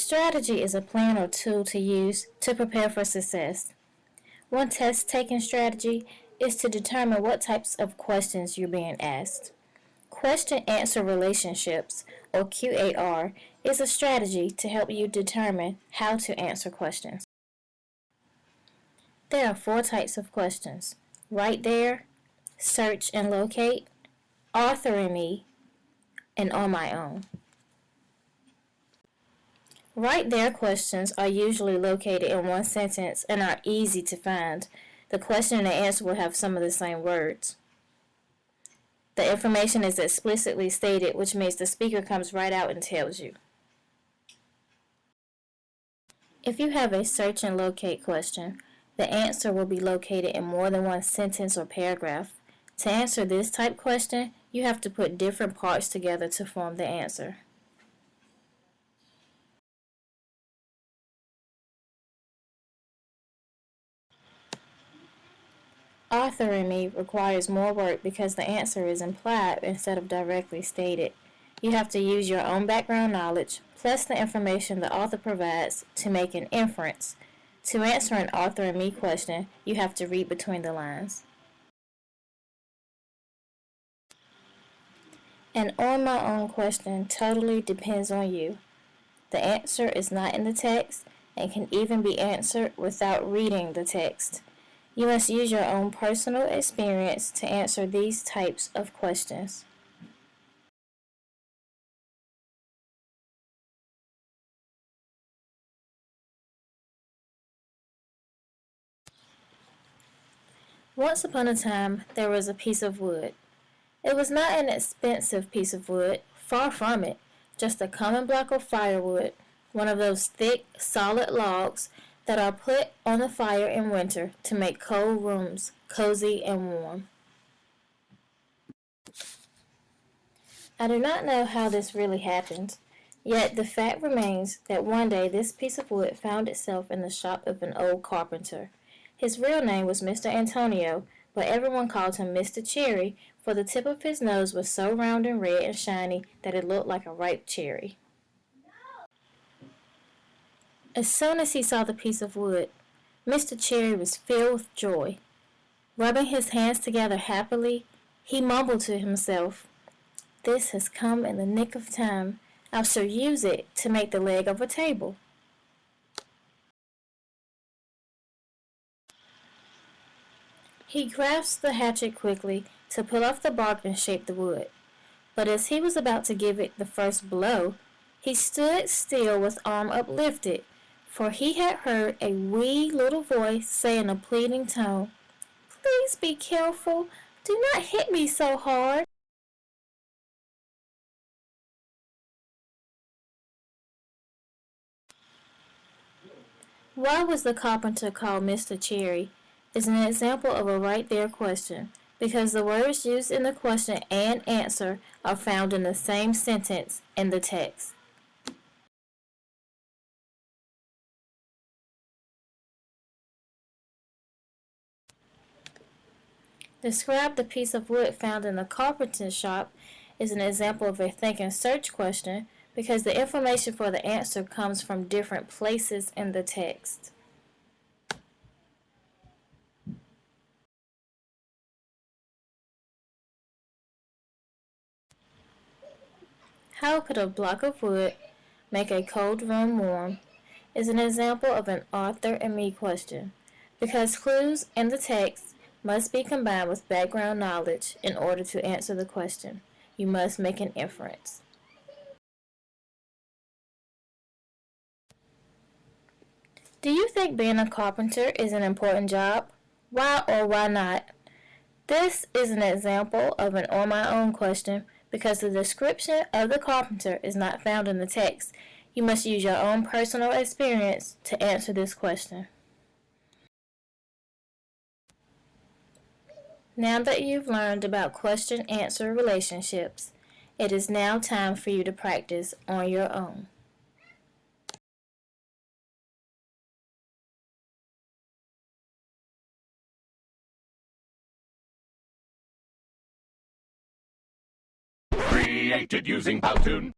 strategy is a plan or tool to use to prepare for success. One test-taking strategy is to determine what types of questions you're being asked. Question-answer relationships, or QAR, is a strategy to help you determine how to answer questions. There are 4 types of questions: right there, search and locate, author and me, and on my own. Right there questions are usually located in one sentence and are easy to find. The question and the answer will have some of the same words. The information is explicitly stated, which means the speaker comes right out and tells you. If you have a search and locate question, the answer will be located in more than one sentence or paragraph. To answer this type question, you have to put different parts together to form the answer. Authoring me requires more work because the answer is implied instead of directly stated. You have to use your own background knowledge, plus the information the author provides, to make an inference. To answer an authoring me question, you have to read between the lines. An on my own question totally depends on you. The answer is not in the text and can even be answered without reading the text. You must use your own personal experience to answer these types of questions. Once upon a time, there was a piece of wood. It was not an expensive piece of wood, far from it, just a common block of firewood, one of those thick, solid logs that are put on the fire in winter to make cold rooms cozy and warm. I do not know how this really happened, yet the fact remains that one day this piece of wood found itself in the shop of an old carpenter. His real name was Mr. Antonio, but everyone called him Mr. Cherry, for the tip of his nose was so round and red and shiny that it looked like a ripe cherry. As soon as he saw the piece of wood, Mr. Cherry was filled with joy. Rubbing his hands together happily, he mumbled to himself, "This has come in the nick of time. I shall use it to make the leg of a table." He grasped the hatchet quickly to pull off the bark and shape the wood. But as he was about to give it the first blow, he stood still with arm uplifted, for he had heard a wee little voice say in a pleading tone, "Please be careful. Do not hit me so hard." Why was the carpenter called Mr. Cherry? Is an example of a right there question, because the words used in the question and answer are found in the same sentence in the text. Describe the piece of wood found in the carpenter's shop is an example of a think and search question because the information for the answer comes from different places in the text. How could a block of wood make a cold room warm is an example of an author and me question because clues in the text must be combined with background knowledge in order to answer the question. You must make an inference. Do you think being a carpenter is an important job? Why or why not? This is an example of an on my own question because the description of the carpenter is not found in the text. You must use your own personal experience to answer this question. Now that you've learned about question-answer relationships, it is now time for you to practice on your own. Created using Powtoon.